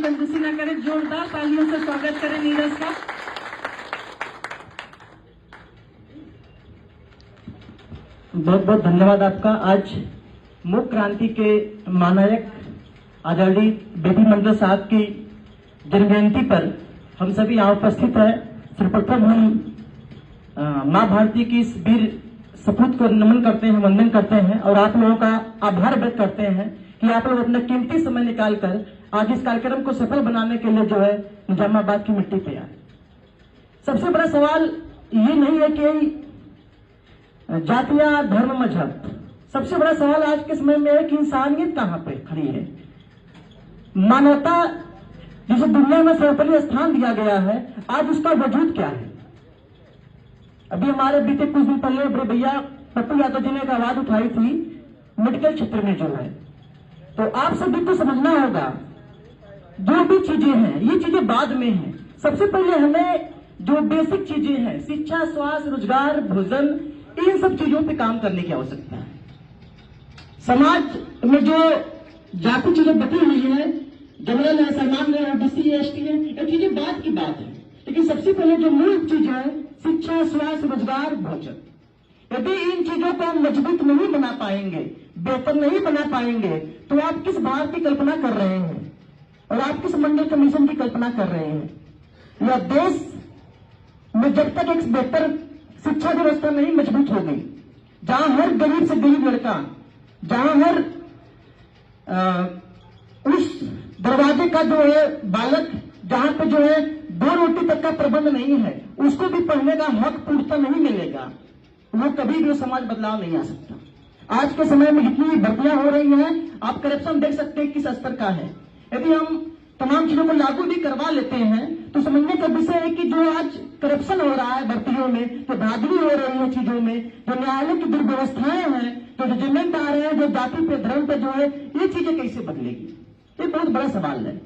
कंजूसी ना करें, जोरदार तालियों से स्वागत करें नीरज का। बहुत बहुत धन्यवाद आपका। आज मूक क्रांति के महानायक आदरणीय बेबी मंडल साहब की जन्मजयंती पर हम सभी यहाँ उपस्थित हैं। सर्वप्रथम हम माँ भारती की इस वीर सपूत को नमन करते हैं, वंदन करते हैं और आप लोगों का आभार व्यक्त करते हैं कि आप लोग अपना कीमती समय निकालकर आज इस कार्यक्रम को सफल बनाने के लिए जो है निजामाबाद की मिट्टी पे आए। सबसे बड़ा सवाल ये नहीं है कि जातियां, धर्म, मजहब। सबसे बड़ा सवाल आज के समय में है कि इंसानियत कहां पे खड़ी है। मानवता जिसे दुनिया में सर्वोपरि स्थान दिया गया है, आज उसका वजूद क्या है। अभी हमारे बीते कुछ दिन पहले बड़े भैया पप्पू यादव जी ने एक आवाज उठाई थी मेडिकल क्षेत्र में जो है, तो आप सभी को समझना होगा जो भी चीजें हैं ये चीजें बाद में हैं। सबसे पहले हमें जो बेसिक चीजें हैं, शिक्षा, स्वास्थ्य, रोजगार, भोजन, इन सब चीजों पे काम करने की आवश्यकता है। समाज में जो जाति चीजें बटी हुई है, जनरल है, सामान्य है, ओबीसी है, एसटी है, ये चीजें बाद की बात है। लेकिन सबसे पहले जो मूल चीज है शिक्षा, स्वास्थ्य, रोजगार, भोजन, यदि इन चीजों को हम मजबूत नहीं बना पाएंगे, बेहतर नहीं बना पाएंगे, तो आप किस भारत की कल्पना कर रहे हैं और आप किस मंडल कमीशन की कल्पना कर रहे हैं। यह देश में जब तक एक बेहतर शिक्षा व्यवस्था नहीं मजबूत हो गई, जहां हर गरीब से गरीब लड़का, जहां हर उस दरवाजे का जो है बालक, जहां पे जो है 2 रोटी तक का प्रबंध नहीं है, उसको भी पढ़ने का हक पूर्णतः नहीं मिलेगा, वो कभी भी समाज बदलाव नहीं आ सकता। आज के समय में जितनी भर्तियां हो रही हैं, आप करप्शन देख सकते हैं किस स्तर का है। यदि हम तमाम चीजों को लागू भी करवा लेते हैं तो समझने का विषय है कि जो आज करप्शन हो रहा है भर्तियों में, जो धांधली हो रही है चीजों में, जो न्यायालय की दुर्व्यवस्थाएं हैं, जो जजमेंट आ रहे हैं, जो जाति पे, धर्म पे जो है, ये चीजें कैसे बदलेगी, ये बहुत बड़ा सवाल है।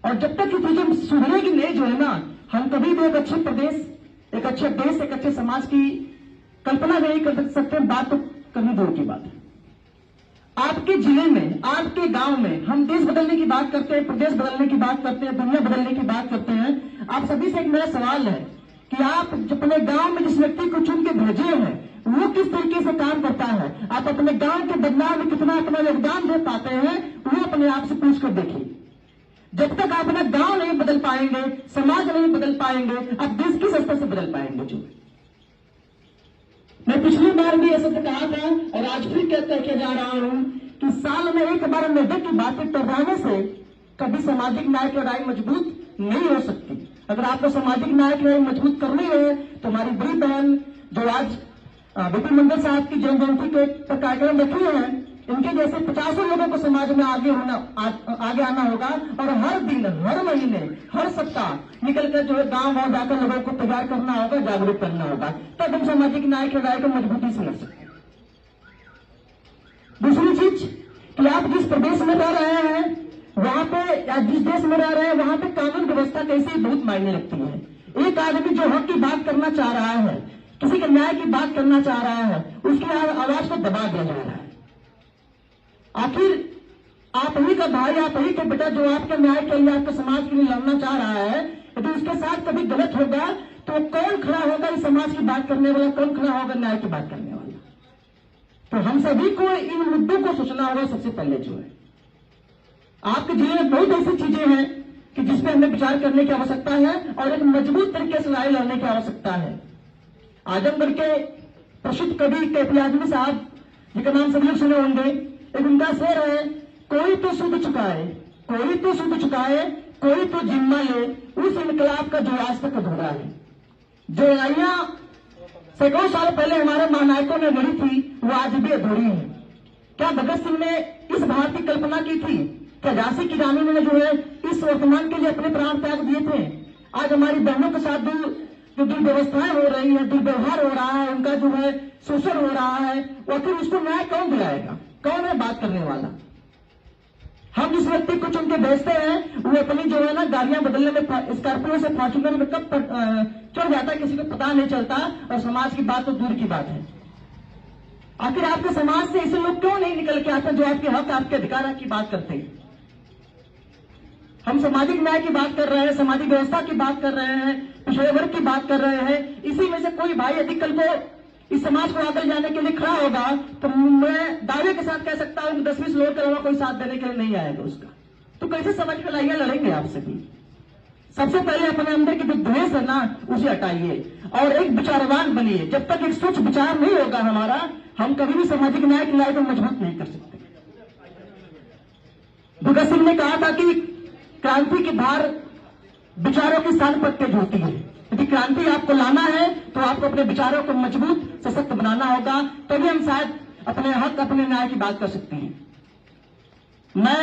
और जब तक ये चीजें सुधरेगी नहीं जो है ना, हम कभी भी एक अच्छे प्रदेश, एक अच्छे देश, एक अच्छे समाज की कल्पना नहीं कर सकते। बात तो कहीं दूर की बात है। आपके जिले में, आपके गांव में हम देश बदलने की बात करते हैं, प्रदेश बदलने की बात करते हैं, दुनिया बदलने की बात करते हैं। आप सभी से एक मेरा सवाल है कि आप अपने गांव में जिस व्यक्ति को चुन के भेजे हैं वो किस तरीके से काम करता है। आप अपने गांव के बदलाव में कितना अपना योगदान दे पाते हैं, वो अपने आप से पूछ कर देखिए। जब तक आप अपना गांव नहीं बदल पाएंगे, समाज नहीं बदल पाएंगे, आप देश किस स्तर से बदल पाएंगे। जो मैं पिछली बार भी ऐसा कहा था और आज फिर कहते के जा रहा हूं कि साल में एक बार मेडल की बातें कराने से कभी सामाजिक न्याय की लड़ाई मजबूत नहीं हो सकती। अगर आपको सामाजिक न्याय की लड़ाई मजबूत करनी है तो हमारी बड़ी बहन जो आज बेबी मंडल साहब की जन्मजयंती के कार्यक्रम रखे हैं, इनके जैसे 50 लोगों को समाज में आगे आना होगा और हर दिन, हर महीने, हर सप्ताह निकलकर जो है गांव जाकर लोगों को तैयार करना होगा, जागरूक करना होगा, तब हम सामाजिक न्याय की लड़ाई को मजबूती से लड़ सकते हैं। दूसरी चीज कि आप जिस प्रदेश में रह रहे हैं वहां पे, या जिस देश में रह रहे हैं वहां पे कानून व्यवस्था कैसी बहुत मायने रखती है। एक आदमी जो हक की बात करना चाह रहा है, किसी के न्याय की बात करना चाह रहा है, उसकी आवाज को दबा दिया जा रहा है। आखिर आप ही का भाई, आप ही का बेटा जो आपके न्याय के लिए, आपके समाज के लिए लड़ना चाह रहा है, यदि उसके साथ कभी गलत होगा तो कौन खड़ा होगा इस समाज की बात करने वाला, कौन खड़ा होगा न्याय की बात करने वाला। तो हम सभी को इन मुद्दों को सोचना होगा। सबसे पहले जो है आपके जिले में बहुत ऐसी चीजें हैं कि जिसपे हमें विचार करने की आवश्यकता है और एक मजबूत तरीके से लड़ाई लड़ने की आवश्यकता है। आजमगढ़ के प्रसिद्ध कवि KP आजमी साहब जिनका नाम सभी लोग सुने होंगे, एक उनका शेर है, कोई तो सूद चुकाए, कोई तो सूद चुकाए, कोई तो जिम्मा ले उस इनकलाब का जो आज तक अधूरा है। जो लड़ाइयां सैकड़ों साल पहले हमारे महानायकों ने लड़ी थी वो आज भी अधूरी है। क्या भगत सिंह ने इस भारत की कल्पना की थी? क्या झांसी की रानी ने जो है इस वर्तमान के लिए अपने प्राण त्याग दिए थे? आज हमारी बहनों के साथ जो दुर्व्यवस्थाएं हो रही है, दुर्व्यवहार हो रहा है, उनका जो है शोषण हो रहा है, और फिर उसको न्याय कौन दिलाएगा? कौन है बात करने वाला? हम जिस व्यक्ति को चुन के भेजते हैं वो अपनी जो है ना गाड़ियां बदलने में, स्कॉर्पियो से फॉर्च्यूनर में कब चढ़ जाता है किसी को पता नहीं चलता, और समाज की बात तो दूर की बात है। आखिर आपके समाज से ऐसे लोग क्यों नहीं निकल के आते जो आपके हक, आपके अधिकार की बात करते हैं? हम सामाजिक न्याय की बात कर रहे हैं, सामाजिक व्यवस्था की बात कर रहे हैं, पिछड़े वर्ग की बात कर रहे हैं। इसी में से कोई भाई यदि कल को इस समाज को आगे जाने के लिए खड़ा होगा तो मैं दावे के साथ कह सकता हूं कि 10-20 लोगों के अलावा कोई साथ देने के लिए नहीं आएगा उसका। तो कैसे समझ में लाइए लड़ेंगे आप सभी? सबसे पहले अपने अंदर की जो द्वेष है ना उसे हटाइए और एक विचारवान बनिए। जब तक एक स्वच्छ विचार नहीं होगा हमारा, हम कभी भी सामाजिक न्याय की लड़ाई को मजबूत नहीं कर सकते। भगत सिंह ने कहा था कि क्रांति की धार विचारों की शान पर तेज होती है। यदि क्रांति आपको लाना है तो आपको अपने विचारों को मजबूत सशक्त बनाना होगा, तभी हम शायद अपने हक अपने न्याय की बात कर सकते हैं। मैं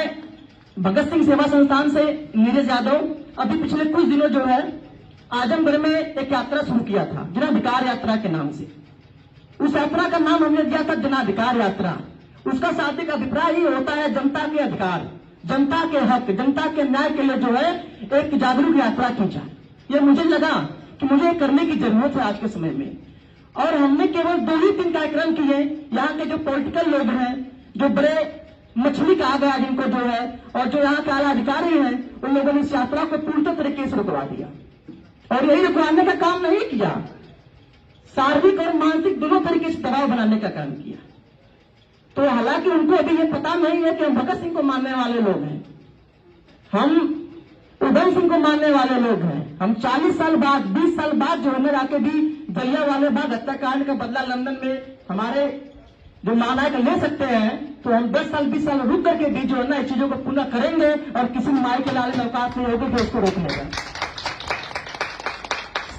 भगत सिंह सेवा संस्थान से नीरज यादव अभी पिछले कुछ दिनों जो है आजमगढ़ में एक यात्रा शुरू किया था जनाधिकार यात्रा के नाम से। उस यात्रा का नाम हमने दिया था जनाधिकार यात्रा। उसका शाब्दिक अभिप्राय ही होता है जनता के अधिकार, जनता के हक, जनता के न्याय के लिए जो है एक जागरूक यात्रा की जाए। ये मुझे लगा कि मुझे करने की जरूरत है आज के समय में। और हमने केवल 2 ही 3 कार्यक्रम किए। यहाँ के जो पॉलिटिकल लोग हैं, जो बड़े मछली कहा गया जिनको जो है, और जो यहाँ के आला अधिकारी हैं, उन लोगों ने इस यात्रा को पूर्ण तरीके से रुकवा दिया। और यही रुकवाने का काम नहीं किया, शारीरिक और मानसिक दोनों तरीके से दबाव बनाने का काम किया। तो हालांकि उनको अभी ये पता नहीं है कि हम भगत सिंह को मानने वाले लोग हैं, हम उधम सिंह को मानने वाले लोग हैं। हम 40 साल बाद, 20 साल बाद जो हमें आके भी जलियांवाला बाग हत्याकांड का बदला लंदन में हमारे जो महानायक ले सकते हैं, तो हम 10 साल 20 साल रुक करके भी जो है ना इस चीजों को पूरा करेंगे और किसी माई के लाले अवकाश नहीं होगी कि उसको रोकने का।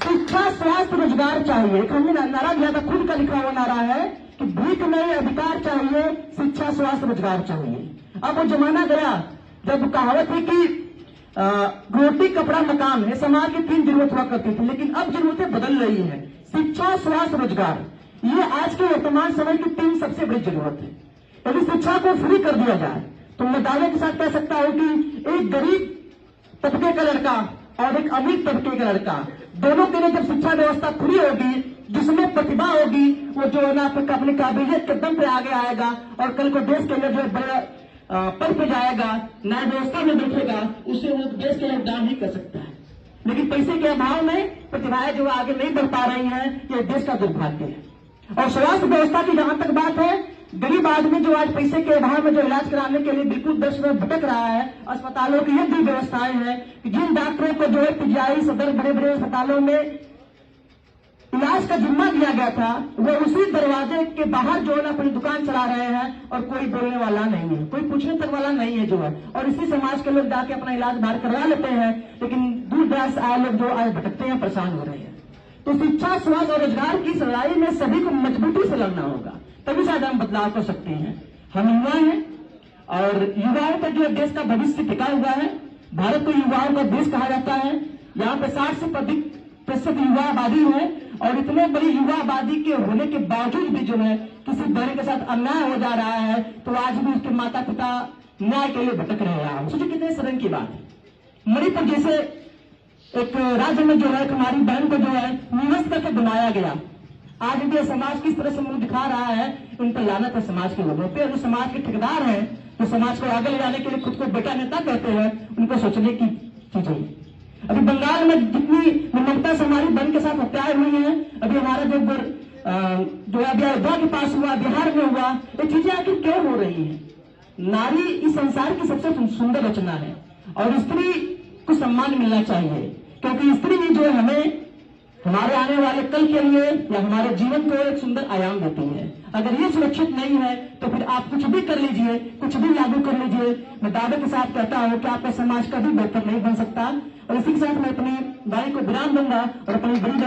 शिक्षा, स्वास्थ्य, रोजगार चाहिए। एक हमने नारा दिया था, खुद का लिखा हुआ नारा है कि भीख नहीं अधिकार चाहिए, शिक्षा, स्वास्थ्य, रोजगार चाहिए। अब वो जमाना गया जब कहावत है कि रोटी, कपड़ा, मकान है समाज की 3 जरूरत हुआ करती थी, लेकिन अब जरूरतें बदल रही है। शिक्षा, स्वास्थ्य, रोजगार, ये आज के वर्तमान समय की 3 सबसे बड़ी जरूरत है। यदि शिक्षा को फ्री कर दिया जाए तो मैं दावे के साथ कह सकता हूं कि एक गरीब तबके का लड़का और एक अमीर तबके का लड़का, दोनों के लिए जब शिक्षा व्यवस्था फ्री होगी, जिसमें प्रतिभा होगी, वो जो है ना अपनी काबिलियत के दम पे आगे आएगा और कल को देश के लिए जो बड़ा पद पे जाएगा, न्याय व्यवस्था में बैठेगा, उससे वो देश के लिए दान ही कर सकता है। लेकिन पैसे के अभाव में प्रतिभाएं जो आगे नहीं बढ़ पा रही हैं, ये देश का दुर्भाग्य है। और स्वास्थ्य व्यवस्था की जहां तक बात है, गरीब आदमी जो आज पैसे के अभाव में जो इलाज कराने के लिए बिल्कुल देश में भटक रहा है, अस्पतालों की ये भी व्यवस्थाएं हैं कि जिन डॉक्टरों को जो है पीजीआई, सदर, बड़े बड़े अस्पतालों में इलाज का जिम्मा दिया गया था, वो उसी दरवाजे के बाहर जो है ना अपनी दुकान चला रहे हैं और कोई बोलने वाला नहीं है, कोई पूछने तक वाला नहीं है जो है। और इसी समाज के लोग जाके अपना इलाज बाहर करवा लेते हैं, लेकिन दूर दराज से आए लोग जो आज भटकते हैं, परेशान हो रहे हैं। तो शिक्षा, स्वास्थ्य और रोजगार की लड़ाई में सभी को मजबूती से लड़ना होगा, तभी शायद हम बदलाव कर सकते हैं। हम युवा हैं और युवाओं पर जो देश का भविष्य टिका हुआ है। भारत को युवाओं का देश कहा जाता है। यहाँ पे 60 से अधिक प्रतिशत युवा आबादी है और इतने बड़ी युवा आबादी के होने के बावजूद भी जो है किसी बड़े के साथ अन्याय हो जा रहा है, तो आज भी उसके माता पिता न्याय के लिए भटक रहे हैं। सोचिए कितने शर्म की बात है। मणिपुर जैसे एक राज्य में जो है हमारी बहन को जो है निवस्त करके बनाया गया, आज भी समाज किस तरह से मुंह दिखा रहा है, इन पर लानत है समाज के लोगों पे। जो समाज के ठेकेदार हैं, जो समाज को आगे ले जाने के लिए खुद को बेटा नेता कहते हैं, उनको सोचने की चीजें। अभी बंगाल में जितनी निर्ममता से हमारी बहन के साथ हत्याएं हुई हैं, अभी हमारा जो अभी अयोध्या के पास हुआ, बिहार में हुआ, ये चीजें आखिर क्यों हो रही है? नारी इस संसार की सबसे सुंदर रचना है और स्त्री को सम्मान मिलना चाहिए, क्योंकि स्त्री ही जो हमें हमारे आने वाले कल के लिए या हमारे जीवन को एक सुंदर आयाम देती है। अगर ये सुरक्षित नहीं है तो फिर आप कुछ भी कर लीजिए, कुछ भी लागू कर लीजिए, मैं दावे के साथ कहता हूं कि आपका समाज कभी बेहतर नहीं बन सकता। और इसी के साथ मैं अपनी वाणी को विराम दूंगा और अपनी बड़ी